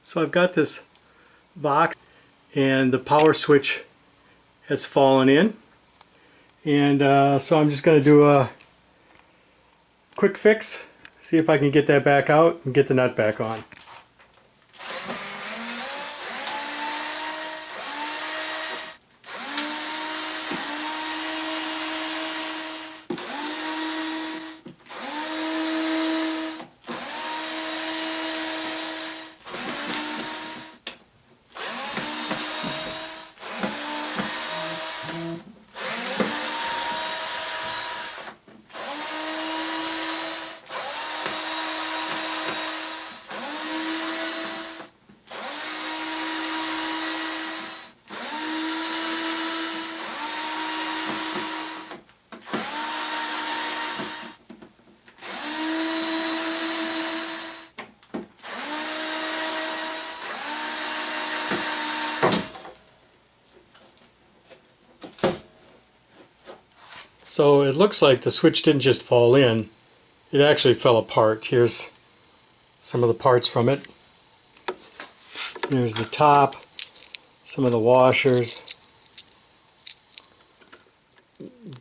So I've got this Vox and the power switch has fallen in, and so I'm just going to do a quick fix, see if I can get that back out and get the nut back on. So it looks like the switch didn't just fall in, it actually fell apart. Here's some of the parts from it. Here's the top, some of the washers.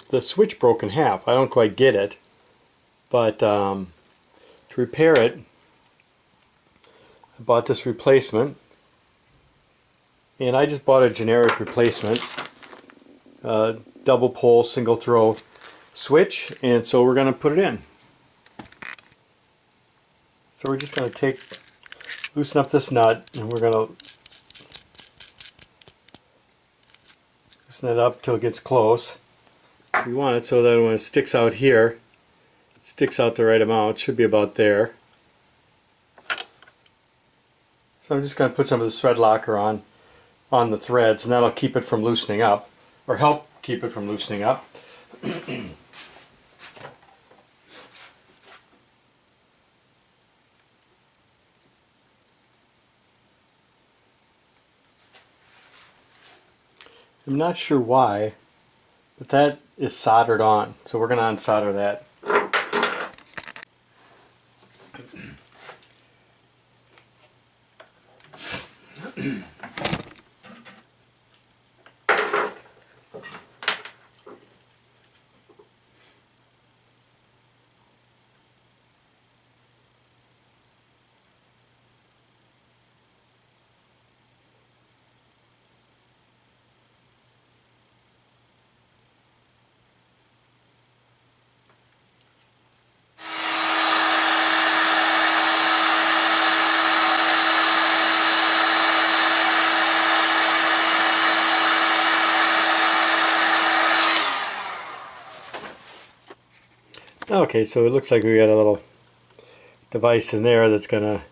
The switch broke in half. I don't quite get it, but to repair it, I bought this replacement, and I just bought a generic replacement. Double pole single throw switch, and so we're going to put it in. So we're just going to loosen up this nut, and we're going to loosen it up till it gets close. We want it so that when it sticks out here, it sticks out the right amount. It should be about there. So I'm just going to put some of the thread locker on the threads, and that'll keep it from loosening up, or help keep it from loosening up. I'm not sure why, but that is soldered on, so we're going to unsolder that. Okay, so it looks like we got a little device in there that's going to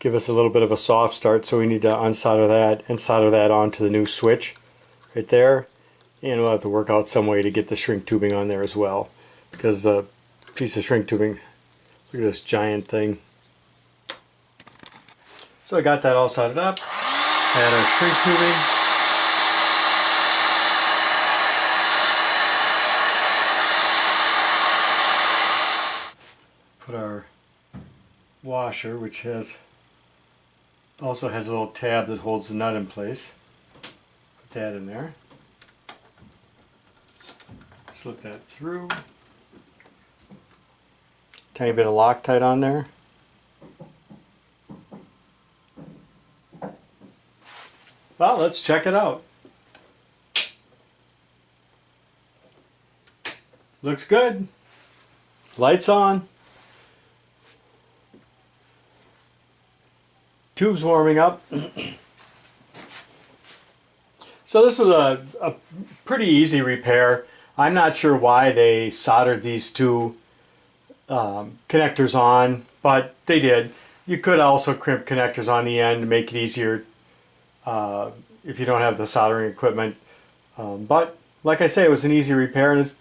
give us a little bit of a soft start, so we need to unsolder that and solder that onto the new switch right there, and we'll have to work out some way to get the shrink tubing on there as well, because the piece of shrink tubing, look at this giant thing. So I got that all soldered up, had our shrink tubing. Put our washer, which also has a little tab that holds the nut in place. Put that in there. Slip that through. Tiny bit of Loctite on there. Well, let's check it out. Looks good. Lights on. Tube's warming up. So this was a pretty easy repair. I'm not sure why they soldered these two connectors on, but they did. You could also crimp connectors on the end to make it easier if you don't have the soldering equipment. But like I say, it was an easy repair, and